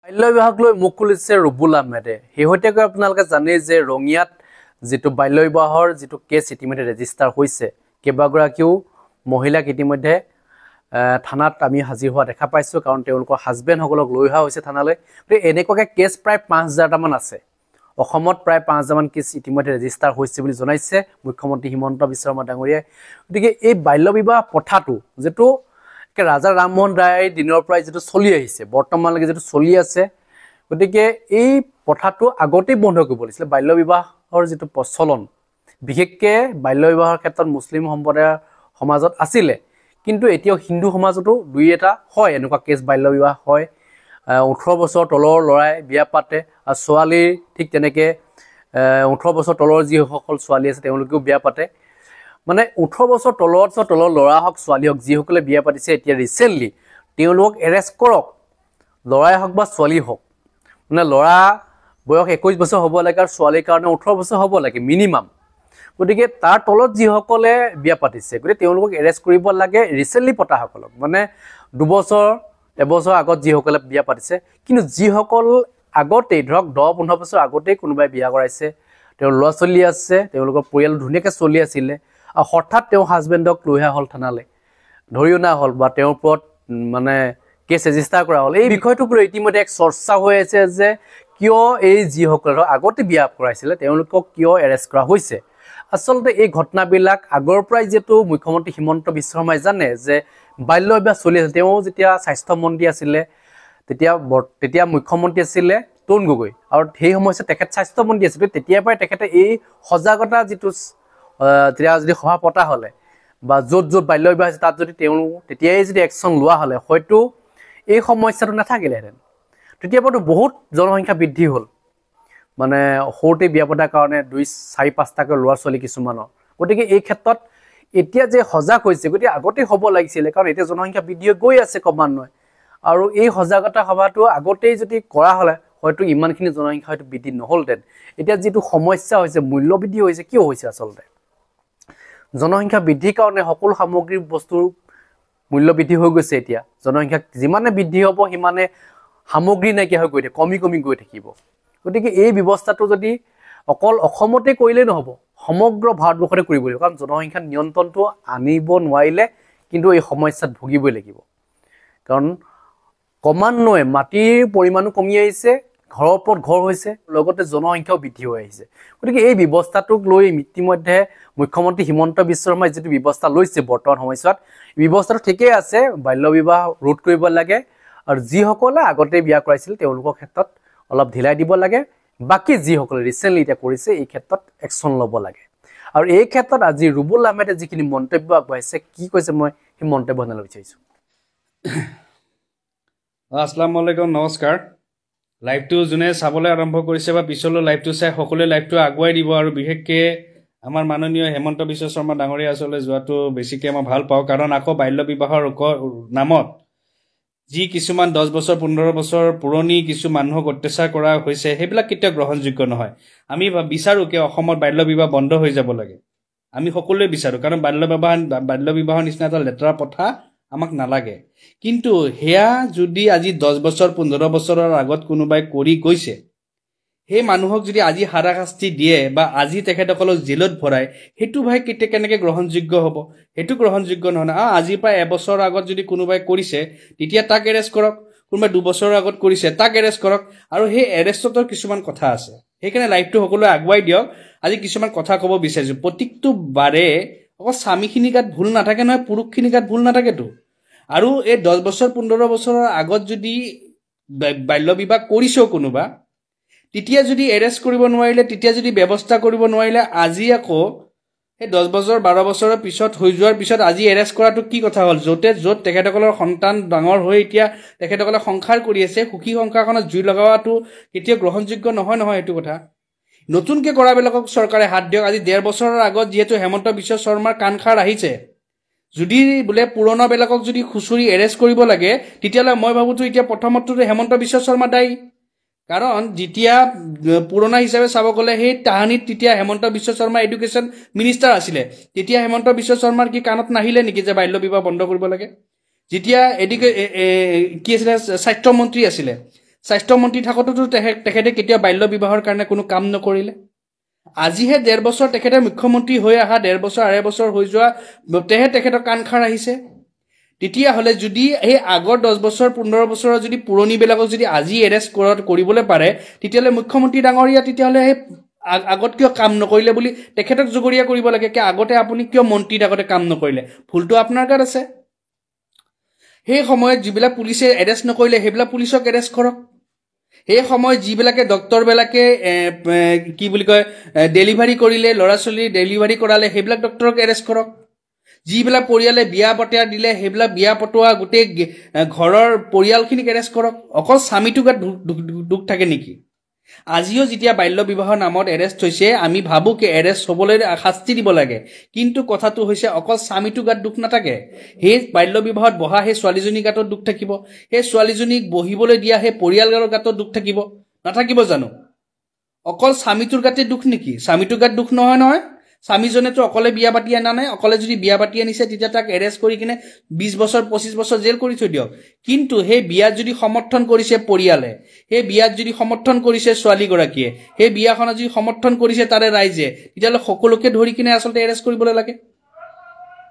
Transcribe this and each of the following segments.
বাল্য বিবাহক লৈ মুখ খুলিছে ৰুবুল আহমেদে। শেহতীয়াকৈ আপোনালোকে জানে যে ৰঙিয়াত যিটো বাল্য বিবাহৰ যিটো কেছ ইতিমধ্যে ৰেজিষ্টাৰ হৈছে, কেইবাগৰাকীও মহিলাক ইতিমধ্যে থানাত আমি হাজিৰ হোৱা দেখা পাইছোঁ, কাৰণ তেওঁলোকৰ হাজবেণ্ডসকলক লৈ অহা হৈছে থানালৈ। গতিকে এনেকুৱাকৈ কেছ প্ৰায় ৫,০০০টামান আছে। অসমত প্ৰায় ৫,০০০মান কেছ ইতিমধ্যে ৰেজিষ্টাৰ হৈছে বুলি জনাইছে মুখ্যমন্ত্ৰী হিমন্ত বিশ্ব শৰ্মা ডাঙৰীয়াই। গতিকে এই বাল্য বিবাহ প্ৰথাটো যিটো ৰাজা ৰামমোহন ৰায়ৰ দিনৰ পৰাই যিটো চলি আহিছে, বৰ্তমানলৈকে যিটো চলি আছে, গতিকে এই প্ৰথাটো আগতেই বন্ধ কৰিব লাগিছিলে। বাল্য বিবাহৰ যিটো প্ৰচলন, বিশেষকৈ বাল্য বিবাহৰ ক্ষেত্ৰত মুছলিম সম্প্ৰদায়ৰ সমাজত আছিলে, কিন্তু এতিয়াও হিন্দু সমাজতো দুই এটা হয় এনেকুৱা কেছ, বাল্য বিবাহ হয়। 18 বছৰ তলৰ ল'ৰাই বিয়া পাতে, আৰু ছোৱালীৰ ঠিক তেনেকৈ 18 বছৰ তলৰ যিসকল ছোৱালী আছে তেওঁলোকেও বিয়া পাতে। মানে 18 বছৰ তলৰ ল'ৰা হওক ছোৱালী হওক, যিসকলে বিয়া পাতিছে এতিয়া ৰিচেণ্টলি তেওঁলোকক এৰেষ্ট কৰক, ল'ৰাই হওক বা ছোৱালী হওক। মানে ল'ৰা বয়স 21 বছৰ হ'ব লাগে আৰু ছোৱালীৰ কাৰণে 18 বছৰ হ'ব লাগে মিনিমাম। গতিকে তাৰ তলত যিসকলে বিয়া পাতিছে, গতিকে তেওঁলোকক এৰেষ্ট কৰিব লাগে, ৰিচেণ্টলি পতাসকলক, মানে 2 বছৰ 1 বছৰ আগত যিসকলে বিয়া পাতিছে। কিন্তু যিসকল আগতেই ধৰক 10-15 বছৰ আগতেই কোনোবাই বিয়া কৰাইছে, তেওঁৰ ল'ৰা ছোৱালী আছে, তেওঁলোকৰ পৰিয়াল ধুনীয়াকৈ চলি আছিলে, আৰু হঠাৎ তেওঁ হাজবেণ্ডক লৈ অহা হ'ল থানালৈ, ধৰি অনা হ'ল বা তেওঁৰ ওপৰত মানে কেছ ৰেজিষ্টাৰ কৰা হ'ল। এই বিষয়টোক লৈ ইতিমধ্যে এক চৰ্চা হৈ আছে যে কিয় এই যিসকলে আগতে বিয়া কৰাইছিলে তেওঁলোকক কিয় এৰেষ্ট কৰা হৈছে। আচলতে এই ঘটনাবিলাক আগৰ পৰাই যিহেতু মুখ্যমন্ত্ৰী হিমন্ত বিশ্ব শৰ্মাই জানে যে বাল্য বিবাহ চলি আছে। তেওঁ যেতিয়া স্বাস্থ্যমন্ত্ৰী আছিলে, তেতিয়া মুখ্যমন্ত্ৰী আছিলে তৰুণ গগৈ, আৰু সেই সময়ছোৱাত তেখেত স্বাস্থ্যমন্ত্ৰী আছিলে। তেতিয়াৰ পৰাই তেখেতে এই সজাগতা যিটো তেতিয়া যদি সভা পতা হ'লে বা য'ত য'ত বাল্য বিবাহ আছে তাত যদি তেতিয়াই যদি একশ্যন লোৱা হ'লে হয়তো এই সমস্যাটো নাথাকিলেহেঁতেন। তেতিয়াৰ পৰাতো বহুত জনসংখ্যা বৃদ্ধি হ'ল, মানে সৰুতে বিয়া পতাৰ কাৰণে 2-4-5টাকৈ ল'ৰা ছোৱালী কিছুমানৰ। গতিকে এই ক্ষেত্ৰত এতিয়া যে সজাগ হৈছে, গতিকে আগতেই হ'ব লাগিছিলে, কাৰণ এতিয়া জনসংখ্যা বৃদ্ধি হৈ গৈ আছে ক্ৰমান্বয়ে, আৰু এই সজাগতা সভাটো আগতেই যদি কৰা হ'লে হয়তো ইমানখিনি জনসংখ্যা হয়তো বৃদ্ধি নহ'লহেঁতেন। এতিয়া যিটো সমস্যা হৈছে, মূল্য বৃদ্ধি হৈছে, কিয় হৈছে আচলতে জনসংখ্যা বৃদ্ধিৰ কাৰণে সকলো সামগ্ৰী বস্তুৰ মূল্য বৃদ্ধি হৈ গৈছে। এতিয়া জনসংখ্যা যিমানে বৃদ্ধি হ'ব সিমানে সামগ্ৰী নাইকিয়া হৈ গৈ থাকিব, কমি গৈ থাকিব। গতিকে এই ব্যৱস্থাটো যদি অকল অসমতে কৰিলেই নহ'ব, সমগ্ৰ ভাৰতবৰ্ষতে কৰিব লাগিব, কাৰণ জনসংখ্যা নিয়ন্ত্ৰণটো আনিব নোৱাৰিলে কিন্তু এই সমস্যাত ভুগিবই লাগিব। কাৰণ ক্ৰমান্বয়ে মাটিৰ পৰিমাণো কমি আহিছে, ঘৰৰ ওপৰত ঘৰ হৈছে, লগতে জনসংখ্যাও বৃদ্ধি হৈ আহিছে। গতিকে এই ব্যৱস্থাটোক লৈ ইতিমধ্যে মুখ্যমন্ত্ৰী হিমন্ত বিশ্ব শৰ্মাই যিটো ব্যৱস্থা লৈছে বৰ্তমান সময়ছোৱাত, ব্যৱস্থাটো ঠিকেই আছে, বাল্য বিবাহ ৰোধ কৰিব লাগে, আৰু যিসকলে আগতে বিয়া কৰাইছিল তেওঁলোকৰ ক্ষেত্ৰত অলপ ঢিলাই দিব লাগে। বাকী যিসকলে ৰিচেণ্টলি এতিয়া কৰিছে এই ক্ষেত্ৰত একশ্যন ল'ব লাগে। আৰু এই ক্ষেত্ৰত আজি ৰুবুল আহমেদে যিখিনি মন্তব্য আগবঢ়াইছে, কি কৈছে মই সেই মন্তব্য জনাব বিচাৰিছোঁ। আসসালামু আলাইকুম, নমস্কাৰ। লাইভটো যোনে চাবলৈ আৰম্ভ কৰিছে বা পিছলৈ লাইভটো চাই সকলোৱে লাইভটো আগুৱাই দিব, আৰু বিশেষকৈ আমাৰ মাননীয় হিমন্ত বিশ্ব শৰ্মা ডাঙৰীয়া আচলতে যোৱাটো বেছিকৈ মই ভাল পাওঁ, কাৰণ আকৌ বাল্য বিবাহৰ নামত যি কিছুমান 10 বছৰ 15 বছৰ পুৰণি কিছু মানুহক অত্যাচাৰ কৰা হৈছে, সেইবিলাক কেতিয়াও গ্ৰহণযোগ্য নহয়। আমি বিচাৰোঁ কি অসমত বাল্য বিবাহ বন্ধ হৈ যাব লাগে, আমি সকলোৱে বিচাৰোঁ, কাৰণ বাল্য বিবাহৰ নিচিনা এটা লেতেৰা প্ৰথা আমাক নালাগে। কিন্তু সেয়া যদি আজি 10 বছৰ 15 বছৰৰ আগত কোনোবাই কৰি গৈছে, সেই মানুহক যদি আজি হাৰাশাস্তি দিয়ে বা আজি তেখেতসকলক জেলত ভৰায়, সেইটো ভাই কেনেকৈ গ্ৰহণযোগ্য হ'ব? সেইটো গ্ৰহণযোগ্য নহয়। আজিৰ পৰা 1 বছৰ আগত যদি কোনোবাই কৰিছে তেতিয়া তাক এৰেষ্ট কৰক, কোনোবাই 2 বছৰৰ আগত কৰিছে তাক এৰেষ্ট কৰক, আৰু সেই এৰেষ্টৰ কিছুমান কথা আছে। সেইকাৰণে লাইভটো সকলোৱে আগুৱাই দিয়ক। আজি কিছুমান কথা ক'ব বিচাৰিছোঁ। প্ৰত্যেকটো বাৰে অকল স্বামীখিনি গাত ভুল নাথাকে নহয়, পুৰুষখিনি গাত ভুল নাথাকেতো। আৰু এই 10 বছৰ 15 বছৰৰ আগত যদি বাল্য বিবাহ কৰিছেও কোনোবা, তেতিয়া যদি এৰেষ্ট কৰিব নোৱাৰিলে, তেতিয়া যদি ব্যৱস্থা কৰিব নোৱাৰিলে, আজি আকৌ সেই 10 বছৰ 12 বছৰৰ পিছত হৈ যোৱাৰ পিছত আজি এৰেষ্ট কৰাটো কি কথা হ'ল? য'ত তেখেতসকলৰ সন্তান ডাঙৰ হৈ এতিয়া তেখেতসকলে সংসাৰ কৰি আছে, সুখী সংসাৰখনত জুই লগাৱাটো কেতিয়াও গ্ৰহণযোগ্য নহয় এইটো কথা। নতুনকৈ কৰাবিলাকক চৰকাৰে হাত দিয়ক। আজি 1.5 বছৰৰ আগত যিহেতু হিমন্ত বিশ্ব শৰ্মাৰ কাণষাৰ আহিছে, যদি বোলে পুৰণাবিলাকক যদি খুচৰি এৰেষ্ট কৰিব লাগে, তেতিয়াহ'লে মই ভাবোঁতো এতিয়া প্ৰথমতো হিমন্ত বিশ্ব শৰ্মা দায়ী। কাৰণ যেতিয়া পুৰণা হিচাপে চাব গ'লে সেই তাহানিত তেতিয়া হিমন্ত বিশ্ব শৰ্মা এডুকেশ্যন মিনিষ্টাৰ আছিলে, তেতিয়া হিমন্ত বিশ্ব শৰ্মাৰ কি কাণত নাহিলে নেকি যে বাল্য বিবাহ বন্ধ কৰিব লাগে? যেতিয়া কি আছিলে স্বাস্থ্যমন্ত্ৰী আছিলে, স্বাস্থ্যমন্ত্ৰী থাকোঁতো তেখেতে কেতিয়াও বাল্য বিবাহৰ কাৰণে কোনো কাম নকৰিলে আজিহে 1.5 বছৰ তেখেতে মুখ্যমন্ত্ৰী হৈ অহা 1.5 বছৰ 2.5 বছৰ হৈ যোৱা তেখেতৰ কাণখাৰ আহিছে তেতিয়াহ'লে যদি এই আগৰ 10 বছৰ 15 বছৰৰ যদি পুৰণিবিলাকক যদি আজি এৰেষ্ট কৰিবলৈ পাৰে তেতিয়াহ'লে মুখ্যমন্ত্ৰী ডাঙৰীয়া তেতিয়াহ'লে এই আগত কিয় কাম নকৰিলে বুলি তেখেতক জগৰীয়া কৰিব লাগে কি আগতে আপুনি কিয় মন্ত্ৰীৰ আগতে কাম নকৰিলে ভুলটো আপোনাৰ গাত আছে সেই সময়ত যিবিলাক পুলিচে এৰেষ্ট নকৰিলে সেইবিলাক পুলিচক এৰেষ্ট কৰক এই সময় যিবিলাকে ডক্টৰবিলাকে কি বুলি কয় ডেলিভাৰী কৰিলে ল'ৰা ছোৱালী ডেলিভাৰী কৰালে সেইবিলাক ডক্টৰক এৰেষ্ট কৰক যিবিলাক পৰিয়ালে বিয়া পতা দিলে সেইবিলাক বিয়া পটোৱা গোটেই ঘৰৰ পৰিয়ালখিনিক এৰেষ্ট কৰক অকল স্বামীটো গাত দুখ থাকে নেকি আজিও যেতিয়া বাল্য বিবাহৰ নামত এৰেষ্ট হৈছে আমি ভাবো কি এৰেষ্ট হ'বলৈ শাস্তি দিব লাগে কিন্তু কথাটো হৈছে অকল স্বামীটো গাত দুখ নাথাকে সেই বাল্য বিবাহত বহা সেই ছোৱালীজনীৰ গাত দুখ থাকিব সেই ছোৱালীজনীক বহিবলৈ দিয়া সেই পৰিয়ালৰ গাত দুখ থাকিব নাথাকিব জানো অকল স্বামীটোৰ গাতে দুখ নেকি স্বামীটোৰ গাত দুখ নহয় স্বামীজনেতো অকলে বিয়া পাতি আনা নাই অকলে যদি বিয়া পাতি আনিছে তেতিয়া তাক এৰেষ্ট কৰি কিনে 20 বছৰ 25 বছৰ জেল কৰি থৈ দিয়ক কিন্তু সেই বিয়াত যদি সমৰ্থন কৰিছে পৰিয়ালে সেই বিয়াত যদি সমৰ্থন কৰিছে ছোৱালীগৰাকীয়ে সেই বিয়াখনত যদি সমৰ্থন কৰিছে তাৰে ৰাইজে তেতিয়াহ'লে সকলোকে ধৰি কিনে আচলতে এৰেষ্ট কৰিবলৈ লাগে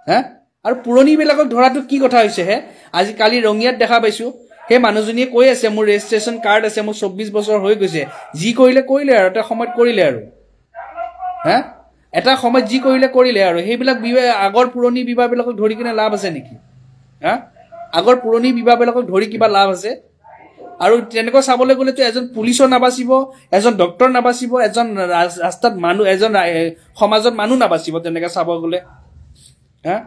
হা আৰু পুৰণিবিলাকক ধৰাটো কি কথা হৈছে হে আজি কালি ৰঙিয়াত দেখা পাইছো সেই মানুহজনীয়ে কৈ আছে মোৰ ৰেজিষ্ট্ৰেচন কাৰ্ড আছে মোৰ 24 বছৰ হৈ গৈছে যি কৰিলে আৰু এটা সময়ত কৰিলে আৰু হা এটা সময়ত যি কৰিলে আৰু সেইবিলাক আগৰ পুৰণি বিবাহবিলাকক ধৰি কিনে লাভ আছে নেকি হা আগৰ পুৰণি বিবাহবিলাকক ধৰি কিবা লাভ আছে আৰু তেনেকৈ চাবলৈ গ'লেতো এজন পুলিচৰ নাবাচিব এজন ডক্টৰ নাবাচিব এজন ৰাস্তাত মানুহ এজন সমাজত মানুহ নাবাচিব তেনেকৈ চাব গ'লে হা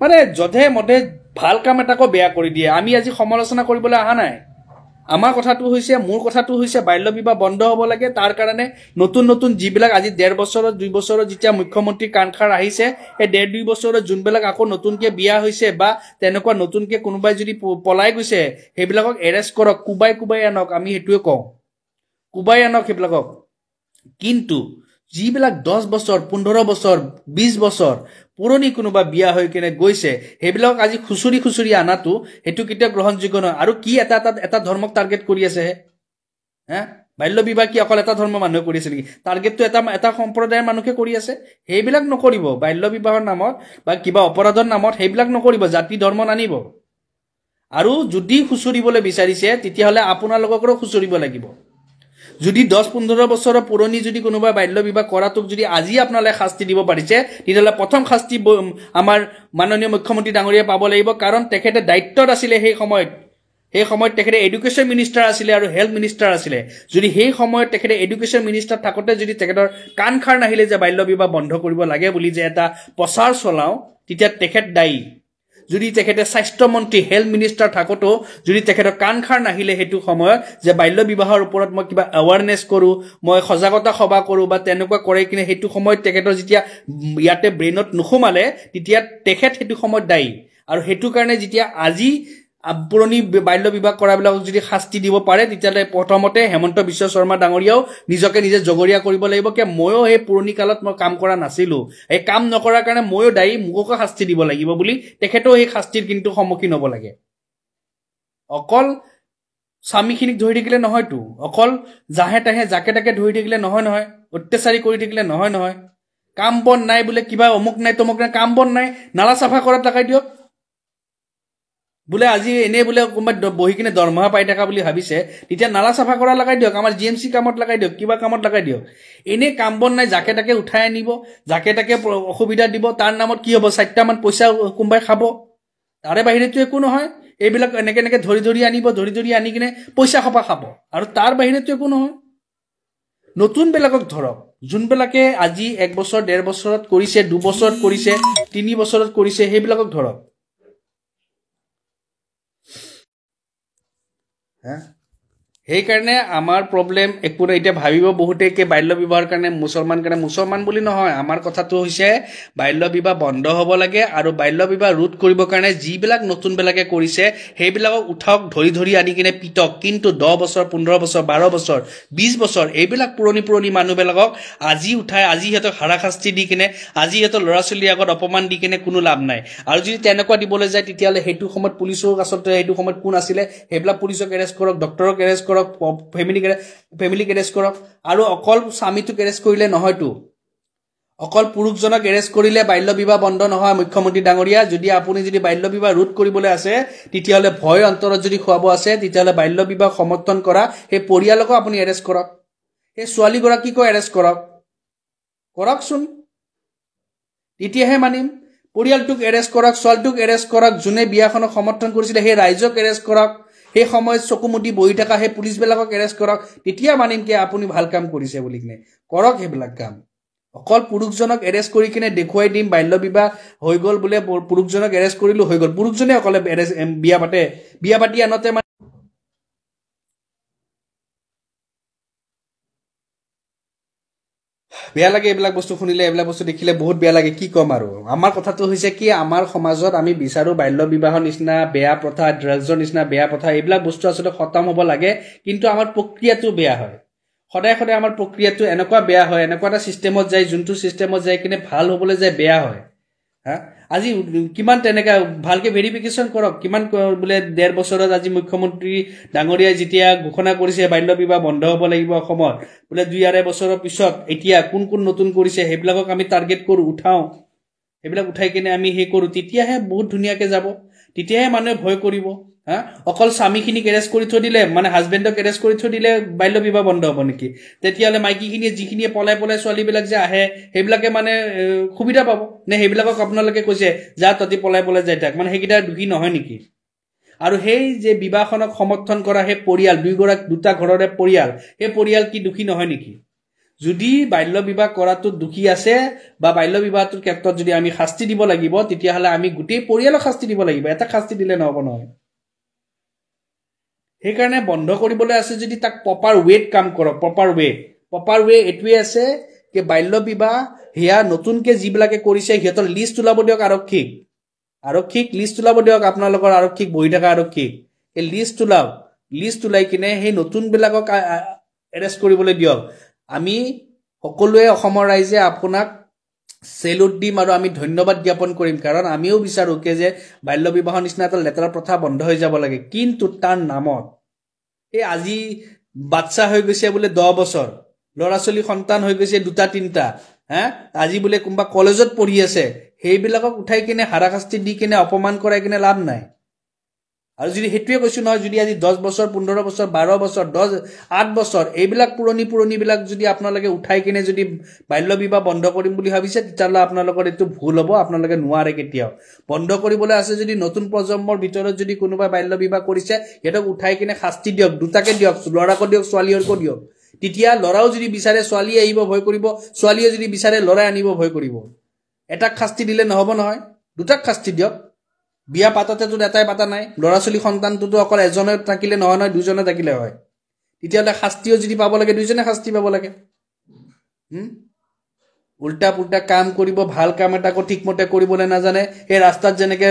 মানে যধে মধে ভাল কাম এটাকো বেয়া কৰি দিয়ে আমি আজি সমালোচনা কৰিবলৈ অহা নাই আমাৰ কথাটো হৈছে মোৰ কথাটো হৈছে বাল্য বিবাহ বন্ধ হ'ব লাগে তাৰ কাৰণে নতুন যিবিলাক আজি 1.5 বছৰত 2 বছৰত যেতিয়া মুখ্যমন্ত্ৰী কাণখাৰ আহিছে এই 1.5-2 বছৰত যোনবিলাক আকৌ নতুনকে বিয়া হৈছে বা তেনেকুৱা নতুনকে কোনোবাই যদি পলাই গৈছে সেইবিলাকক এৰেষ্ট কৰক কুবাই আনক আমি হেতুৱে কওঁ কুবাই আনক সেইবিলাকক কিন্তু যিবিলাক 10 বছৰ 15 বছৰ 20 বছৰ পুৰণি কোনোবা বিয়া হৈ কিনে গৈছে সেইবিলাক আজি খুচুৰি আনাটো হেতু কেতিয়া গ্ৰহণযোগ্য নহয় আৰু কি এটা ধৰ্মক টাৰ্গেট কৰি আছে হে বাল্য বিবাহ কি অকল এটা ধৰ্ম মানুহে কৰি আছে নেকি টাৰ্গেটটো এটা সম্প্ৰদায়ৰ মানুহে কৰি আছে সেইবিলাক নকৰিব বাল্য বিবাহৰ নামত বা কিবা অপৰাধৰ নামত সেইবিলাক নকৰিব জাতি ধৰ্ম নানিব আৰু যদি খুচুৰিবলৈ বিচাৰিছে তেতিয়াহ'লে আপোনালোককো খুচুৰিব লাগিব যদি 10-15 বছৰৰ পুৰণি যদি কোনোবা বাল্য বিবাহ কৰাটোক যদি আজি আপোনালোকে শাস্তি দিব পাৰিছে তেতিয়াহ'লে প্ৰথম শাস্তি আমাৰ মাননীয় মুখ্যমন্ত্ৰী ডাঙৰীয়া পাব লাগিব কাৰণ তেখেতে দায়িত্বত আছিলে সেই সময়ত তেখেতে এডুকেশ্যন মিনিষ্টাৰ আছিলে আৰু হেল্থ মিনিষ্টাৰ আছিলে যদি সেই সময়ত তেখেতে এডুকেশ্যন মিনিষ্টাৰ থাকোঁতে যদি তেখেতৰ কাণখাৰ নাহিলে যে বাল্য বিবাহ বন্ধ কৰিব লাগে বুলি যে এটা প্ৰচাৰ চলাওঁ তেতিয়া তেখেত দায়ী যদি তেখেতে স্বাস্থ্যমন্ত্ৰী হেল্থ মিনিষ্টাৰ থাকোঁতো যদি তেখেতৰ কাণখাৰ নাহিলে সেইটো সময়ত যে বাল্য বিবাহৰ ওপৰত মই কিবা এৱাৰনেছ কৰোঁ মই সজাগতা সভা কৰোঁ বা তেনেকুৱা কৰে কিনে সেইটো সময়ত তেখেতৰ যেতিয়া ইয়াতে ব্ৰেইনত নোসোমালে তেতিয়া তেখেত সেইটো সময়ত দায়ী আৰু সেইটো কাৰণে যেতিয়া আজি পুৰণি বাল্য বিবাহ কৰাবিলাকক যদি শাস্তি দিব পাৰে তেতিয়াহ'লে প্ৰথমতে হেমন্ত বিশ্ব শৰ্মা ডাঙৰীয়াও নিজকে নিজে জগৰীয়া কৰিব লাগিব কি ময়ো সেই পুৰণি কালত মই কাম কৰা নাছিলোঁ এই কাম নকৰাৰ কাৰণে ময়ো দায়ী মোকো শাস্তি দিব লাগিব বুলি তেখেতেও সেই শাস্তিৰ কিন্তু সন্মুখীন হ'ব লাগে অকল স্বামীখিনিক ধৰি থাকিলে নহয়তো অকল জাহে তাহে যাকে তাকে ধৰি থাকিলে নহয় অত্যাচাৰী কৰি থাকিলে নহয় কাম বন নাই বোলে কিবা অমুক নাই তমুক নাই কাম বন নাই নালা চাফা কৰাত লগাই দিয়ক বোলে আজি এনে বোলে কোনোবা বহি কিনে দৰমহা পাই থকা বুলি ভাবিছে তেতিয়া নালা চাফা কৰা লগাই দিয়ক আমাৰ GMC কামত লগাই দিয়ক কিবা কামত লগাই দিয়ক এনে কাম বন নাই যাকে তাকে উঠাই আনিব যাকে তাকে অসুবিধা দিব তাৰ নামত কি হ'ব 4টামান পইচা কোনোবাই খাব তাৰে বাহিৰেতো একো নহয় এইবিলাক এনেকে ধৰি আনিব ধৰি আনি কিনে পইচা খপা খাব আৰু তাৰ বাহিৰেতো একো নহয় নতুনবিলাকক ধৰক যোনবিলাকে আজি 1 বছৰ 1.5 বছৰত কৰিছে 2 বছৰত কৰিছে 3 বছৰত কৰিছে সেইবিলাকক ধৰক সেইকাৰণে আমাৰ প্ৰব্লেম একো নাই এতিয়া ভাবিব বহুতে কি বাল্য বিবাহৰ কাৰণে মুছলমান বুলি নহয় আমাৰ কথাটো হৈছে বাল্য বিবাহ বন্ধ হ'ব লাগে আৰু বাল্য বিবাহ ৰোধ কৰিবৰ কাৰণে যিবিলাক নতুনবিলাকে কৰিছে সেইবিলাকক উঠাওক ধৰি আনি কিনে পিটক কিন্তু 10 বছৰ 15 বছৰ 12 বছৰ 20 বছৰ এইবিলাক পুৰণি মানুহবিলাকক আজি উঠাই আজি সিহঁতক হাৰাশাস্তি দি কিনে আজি সিহঁতৰ ল'ৰা ছোৱালীৰ আগত অপমান দি কিনে কোনো লাভ নাই আৰু যদি তেনেকুৱা দিবলৈ যায় তেতিয়াহ'লে সেইটো সময়ত পুলিচক আচলতে সেইটো সময়ত কোন আছিলে সেইবিলাক পুলিচক এৰেষ্ট কৰক ডক্টৰক এৰেষ্ট কৰক ফেমিলিক এৰেষ্ট কৰক আৰু অকল স্বামীটোক এৰেষ্ট কৰিলে নহয়তো অকল পুৰুষজনক এৰেষ্ট কৰিলে বাল্য বিবাহ বন্ধ নহয় মুখ্যমন্ত্ৰী ডাঙৰীয়া যদি আপুনি যদি বাল্য বিবাহ ৰোধ কৰিবলৈ আছে তেতিয়াহ'লে ভয় অন্তৰত যদি খুৱাব আছে তেতিয়াহ'লে বাল্য বিবাহ সমৰ্থন কৰা সেই পৰিয়ালকো আপুনি এৰেষ্ট কৰক সেই ছোৱালীগৰাকীকো এৰেষ্ট কৰকচোন তেতিয়াহে মানিম পৰিয়ালটোক এৰেষ্ট কৰক ছোৱালীটোক এৰেষ্ট কৰক যোনে বিয়াখনক সমৰ্থন কৰিছিলে সেই ৰাইজক এৰেষ্ট কৰক সেই সময়ত চকুমুটি বহি থকা সেই পুলিচবিলাকক এৰেষ্ট কৰক তেতিয়া মানিম কি আপুনি ভাল কাম কৰিছে বুলি কিনে কৰক সেইবিলাক কাম অকল পুৰুষজনক এৰেষ্ট কৰি কিনে দেখুৱাই দিম বাল্য বিবাহ হৈ গ'ল বোলে পুৰুষজনক এৰেষ্ট কৰিলো হৈ গ'ল পুৰুষজনে অকলে বিয়া পাতি আনতে বেয়া লাগে এইবিলাক বস্তু শুনিলে এইবিলাক বস্তু দেখিলে বহুত বেয়া লাগে কি ক'ম আৰু আমাৰ কথাটো হৈছে কি আমাৰ সমাজত আমি বিচাৰো বাল্য বিবাহৰ নিচিনা বেয়া প্ৰথা ড্ৰাগছৰ নিচিনা বেয়া প্ৰথা এইবিলাক বস্তু আচলতে খতম হ'ব লাগে কিন্তু আমাৰ প্ৰক্ৰিয়াটো বেয়া হয় সদায় আমাৰ প্ৰক্ৰিয়াটো এনেকুৱা বেয়া হয় এনেকুৱা এটা চিষ্টেমত যায় যোনটো চিষ্টেমত যায় কিনে ভাল হ'বলৈ যায় বেয়া হয় আজি কিমান তেনেকা ভালকে ভেৰিফিকেশ্যন কৰক কিমান বোলে 1.5 বছৰত আজি মুখ্যমন্ত্ৰী ডাঙৰীয়াই যেতিয়া ঘোষণা কৰিছে বাল্য বিবাহ বন্ধ হ'ব লাগিব অসমত বোলে 2-2.5 বছৰৰ পিছত এতিয়া কোন নতুন কৰিছে সেইবিলাকক আমি টাৰ্গেট কৰো উঠাও সেইবিলাক উঠাই কিনে আমি হে কৰো তেতিয়াহে বহুত ধুনীয়াকে যাব তেতিয়াহে মানুহে ভয় কৰিব অকল স্বামীখিনিক এৰেষ্ট কৰি থৈ দিলে মানে হাজবেণ্ডক এৰেষ্ট কৰি থৈ দিলে বাল্য বিবাহ বন্ধ হ'ব নেকি তেতিয়াহ'লে মাইকীখিনিয়ে যিখিনিয়ে পলাই ছোৱালীবিলাক যে আহে সেইবিলাকে মানে সুবিধা পাব নে সেইবিলাকক আপোনালোকে কৈছে যা ততি পলাই যাই থাক মানে সেইকেইটা দুখী নহয় নেকি আৰু সেই যে বিবাহখনক সমৰ্থন কৰা সেই পৰিয়াল দুটা ঘৰৰে পৰিয়াল সেই পৰিয়াল কি দুখী নহয় নেকি যদি বাল্য বিবাহ কৰাটো দুখী আছে বা বাল্য বিবাহটোৰ ক্ষেত্ৰত যদি আমি শাস্তি দিব লাগিব তেতিয়াহ'লে আমি গোটেই পৰিয়ালক শাস্তি দিব লাগিব এটা শাস্তি দিলে নহ'ব নহয় সেইকাৰণে বন্ধ কৰিবলৈ আছে যদি তাক প্ৰপাৰ ৱেত কাম কৰক প্ৰপাৰ ৱে এটোৱে আছে যে বাল্য বিবাহ হিয়া নতুনকে যিবিলাকে কৰিছে সিহঁতৰ লিষ্ট ওলাব দিয়ক আৰক্ষীক লিষ্ট ওলাব দিয়ক আপোনালোকৰ আৰক্ষীক বহি থকা আৰক্ষীক এই লিষ্ট ওলাই কিনে সেই নতুনবিলাকক এৰেষ্ট কৰিবলৈ দিয়ক আমি সকলোৱে অসমৰ ৰাইজে আপোনাক সেলুট দিম আৰু আমি ধন্যবাদ জ্ঞাপন কৰিম কাৰণ আমিও বিচাৰো যে বাল্য বিবাহৰ নিচিনা এটা লেতেৰা প্ৰথা বন্ধ হৈ যাব লাগে কিন্তু তাৰ নামত এই আজি বাচ্চা হৈ গৈছে বোলে 10 বছৰ ল'ৰা ছোৱালী সন্তান হৈ গৈছে 2-3টা আজি বোলে কোনবা কলেজত পঢ়ি আছে সেইবিলাকক উঠাই কিনে হাৰাশাস্তি দি কিনে অপমান কৰাই কিনে লাভ নাই আৰু যদি হেতুৱে কৈছো নহয় যদি আজি 10 বছৰ 15 বছৰ 12 বছৰ 8 বছৰ এইবিলাক পুৰণি বিলাক যদি আপোনালোকে উঠাই কিনে যদি বাল্য বিবাহ বন্ধ কৰিম বুলি ভাবিছে তেতিয়াহ'লে আপোনালোকৰ এইটো ভুল হ'ব আপোনালোকে নোৱাৰে কেতিয়াও বন্ধ কৰিবলৈ আছে যদি নতুন প্ৰজন্মৰ ভিতৰত যদি কোনোবা বাল্য বিবাহ কৰিছে হেতক উঠাই কিনে শাস্তি দিয়ক দুটাকে দিয়ক ল'ৰাকো দিয়ক ছোৱালীকো দিয়ক তেতিয়া ল'ৰাও যদি বিচাৰে ছোৱালী আহিব ভয় কৰিব ছোৱালীয়ে যদি বিচাৰে ল'ৰাই আনিব ভয় কৰিব এটাক শাস্তি দিলে নহব নহয় দুটাক শাস্তি দিয়ক বিয়া পাতাতেতো এটাই পাতা নাই ল'ৰা ছোৱালী সন্তানটোতো অকল এজনে থাকিলে নহয় দুজনে থাকিলে হয় তেতিয়াহ'লে শাস্তিও যদি পাব লাগে দুজনে শাস্তি পাব লাগে উল্টা পুল্টা কাম কৰিব ভাল কাম এটাকো ঠিকমতে কৰিবলৈ নাজানে এই ৰাস্তাত যেনেকে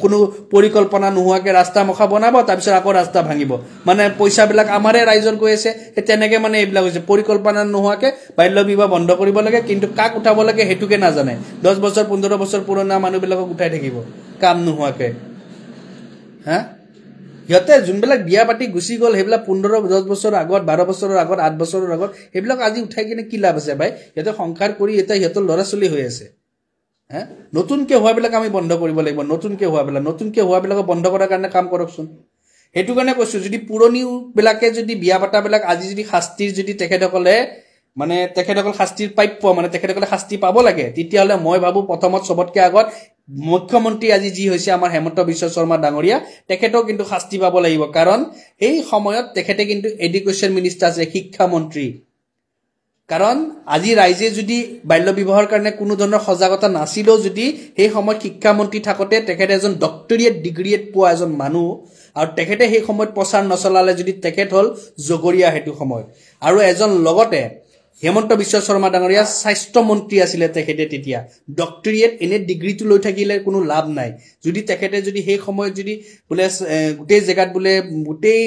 কোনো পৰিকল্পনা নোহোৱাকে ৰাস্তা মুখা বনাব তাৰপিছত আকৌ ৰাস্তা ভাঙিব মানে পইচাবিলাক আমাৰে ৰাইজৰ গৈ আছে তেনেকে মানে এইবিলাক হৈছে পৰিকল্পনা নোহোৱাকে বাল্য বিবাহ বন্ধ কৰিব লাগে কিন্তু কাক উঠাব লাগে হেতুকে নাজানে 10 বছৰ 15 বছৰ পুৰণা মানুহবিলাকক উঠাই থাকিব কাম নোহোৱাকে সিহঁতে যোনবিলাক বিয়া পাতি গুচি গ'ল সেইবিলাক 15-10 বছৰৰ আগত 12 বছৰৰ আগত 8 বছৰৰ আগত সেইবিলাক আজি উঠাই কিনে কি লাভ আছে ভাই সিহঁতে সংসাৰ কৰি এটা সিহঁতৰ ল'ৰা ছোৱালী হৈ আছে নতুনকে হোৱাবিলাক আমি বন্ধ কৰিব লাগিব নতুনকে হোৱাবিলাক বন্ধ কৰাৰ কাৰণে কাম কৰকচোন সেইটো কাৰণে কৈছো যদি পুৰণিবিলাকে যদি বিয়া পাতাবিলাক আজি যদি শাস্তিৰ যদি তেখেতসকলে মানে তেখেতসকল শাস্তিৰ প্ৰাপ্য মানে তেখেতসকলে শাস্তি পাব লাগে তেতিয়াহ'লে মই ভাবো প্ৰথমত সবতকে আগত মুখ্যমন্ত্ৰী আজি যি হৈছে আমাৰ হেমন্ত বিশ্ব শৰ্মা ডাঙৰীয়া তেখেতক কিন্তু শাস্তি পাব লাগিব কাৰণ এই সময়ত তেখেতে কিন্তু এডুকেশ্যন মিনিষ্টাৰ আছে শিক্ষা মন্ত্ৰী কাৰণ আজি ৰাইজে যদি বাল্য বিবাহৰ কাৰণে কোনো ধৰণৰ সজাগতা নাছিলেও যদি সেই সময়ত শিক্ষামন্ত্ৰী থাকোঁতে তেখেতে এজন ডক্টৰিয়েট ডিগ্ৰীয়েট পোৱা এজন মানুহ আৰু তেখেতে সেই সময়ত প্ৰচাৰ নচলালে যদি তেখেত হ'ল জগৰীয়া সেইটো সময়ত আৰু এজন লগতে হেমন্ত বিশ্ব শৰ্মা ডাঙৰীয়া স্বাস্থ্য মন্ত্ৰী আছিলে তেখেতে তেতিয়া ডক্টৰিয়েট এনে ডিগ্ৰীটো লৈ থাকিলে কোনো লাভ নাই যদি তেখেতে যদি সেই সময়ত যদি বোলে গোটেই জেগাত বোলে গোটেই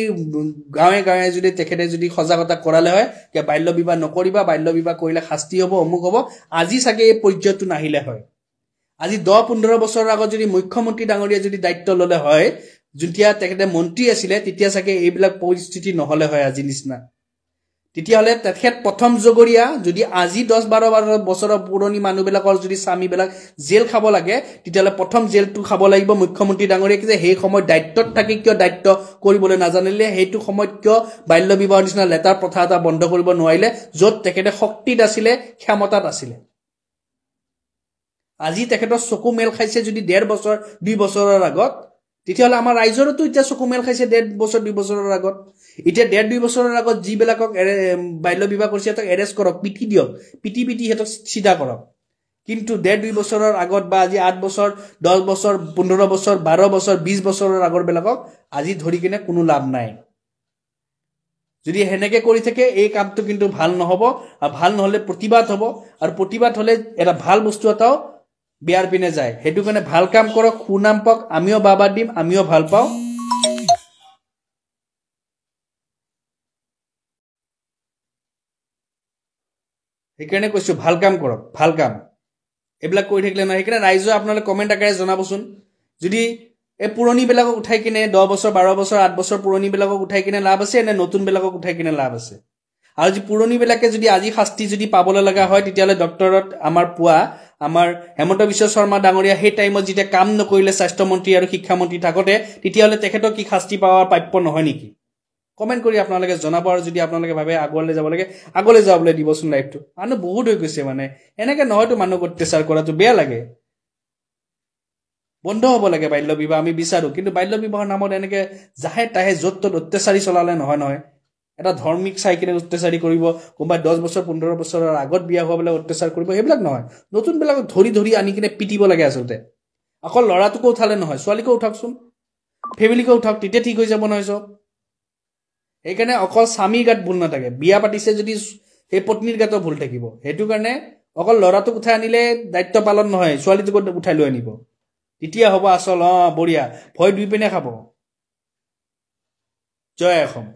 গাঁৱে গাঁৱে যদি তেখেতে যদি সজাগতা কৰালে হয় যে বাল্য বিবাহ নকৰিবা বাল্য বিবাহ কৰিলে শাস্তি হ'ব অমুক হ'ব আজি চাগে এই পৰ্যায়টো নাহিলে হয় আজি 10-15 বছৰৰ আগত যদি মুখ্যমন্ত্ৰী ডাঙৰীয়া যদি দায়িত্ব ল'লে হয় যেতিয়া তেখেতে মন্ত্ৰী আছিলে তেতিয়া চাগে এইবিলাক পৰিস্থিতি নহলে হয় আজি নিচিনা তেতিয়াহলে তেখেত প্ৰথম জগৰীয়া যদি আজি 10-12 বছৰৰ পুৰণি মানুহবিলাকৰ যদি স্বামীবিলাক জেল খাব লাগে তেতিয়াহলে প্ৰথম জেলটো খাব লাগিব মুখ্যমন্ত্ৰী ডাঙৰীয়া যে সেই সময় দায়িত্বত থাকি কিয় দায়িত্ব কৰিবলৈ নাজানিলে সেইটো সময়ত কিয় বাল্য বিবাহৰ নিচিনা লেটাৰ প্ৰথা এটা বন্ধ কৰিব নোৱাৰিলে য'ত তেখেতে শক্তিত আছিলে ক্ষমতাত আছিলে আজি তেখেতৰ চকু মেল খাইছে যদি 1.5 বছৰ 2 বছৰৰ আগত তেতিয়াহলে আমাৰ ৰাইজৰতো এতিয়া চকু মেল খাইছে 1.5 বছৰ 2 বছৰৰ আগত এতিয়া 1.5-2 বছৰৰ আগত যিবিলাকক বাল্য বিবাহ কৰিছে তাক এৰেষ্ট কৰক পিটি দিয়ক পিটি হেতক সিধা কৰক কিন্তু 1.5-2 বছৰৰ আগত বা আজি 8 বছৰ 10 বছৰ 15 বছৰ 12 বছৰ 20 বছৰৰ আগৰ বিলাকক আজি ধৰি কিনে কোনো লাভ নাই যদি হেনেকে কৰি থাকে এই কামটো কিন্তু ভাল নহব আৰু ভাল নহলে প্ৰতিবাদ হ'ব আৰু প্ৰতিবাদ হলে এটা ভাল বস্তু এটাও বিয়াৰ পিনে যায় হেতু কাৰণে ভাল কাম কৰক সুনাম পাওক আমিও বাবা দিম আমিও ভাল পাও সেইকাৰণে কৈছো ভাল কাম কৰক ভাল কাম এইবিলাক কৰি থাকিলে নহয় সেইকাৰণে ৰাইজে আপোনালোকে কমেন্ট আকাৰে জনাবচোন যদি এই পুৰণি বিলাকক উঠাই কিনে 10 বছৰ 12 বছৰ 8 বছৰ পুৰণি বিলাকক উঠাই কিনে লাভ আছে নে নতুন বিলাকক উঠাই কিনে লাভ আছে আৰু যদি পুৰণি বিলাকে যদি আজি শাস্তি যদি পাবলৈ লগা হয় তেতিয়ালে ডক্টৰত আমাৰ পুৱা আমাৰ হেমন্ত বিশ্ব শৰ্মা ডাঙৰীয়া সেই টাইমত যেতিয়া কাম নকৰিলে স্বাস্থ্য মন্ত্ৰী আৰু শিক্ষা মন্ত্ৰী থাকোতে তেতিয়ালে তেখেতক কি শাস্তি পাৱাৰ প্ৰাপ্য নহয় নেকি কমেন্ট কৰি আপোনালোকে জনাব আৰু যদি আপোনালোকে ভাবে আগলৈ যাব লাগে আগলৈ যাবলৈ দিবচোন লাইভটো মানুহ বহুত হৈ গৈছে মানে এনেকে নহয়তো মানুহ অত্যাচাৰ কৰাটো বেয়া লাগে বন্ধ হ'ব লাগে বাল্য বিবাহ আমি বিচাৰো কিন্তু বাল্য বিবাহৰ নামত এনেকে জাহে তাহে যত তত অত্যাচাৰী চলালে নহয় এটা ধৰ্মিক চাইকিনে অত্যাচাৰী কৰিব কোনোবা 10 বছৰ 15 বছৰৰ আগত বিয়া হোৱাবলৈ অত্যাচাৰ কৰিব এইবিলাক নহয় নতুন বিলাকক ধৰি আনি কিনে পিটিব লাগে আচলতে অকল লৰাটোকো উঠালে নহয় ছোৱালীকো উঠাকচোন ফেমিলিকো উঠাক তেতিয়া ঠিক হৈ যাব নহয় সব এইকাৰণে অকল স্বামীৰ গাত ভুল নাথাকে বিয়া পাতিছে যদি সেই পত্নীৰ গাতো ভুল থাকিব হেতু কাৰণে অকল লৰাটোক উঠাই আনিলে দায়িত্ব পালন নহয় ছোৱালীটোক উঠাই লৈ আনিব তেতিয়া হ'ব আসল বঢ়িয়া ভয় দুই পিনে খাব জয় অসম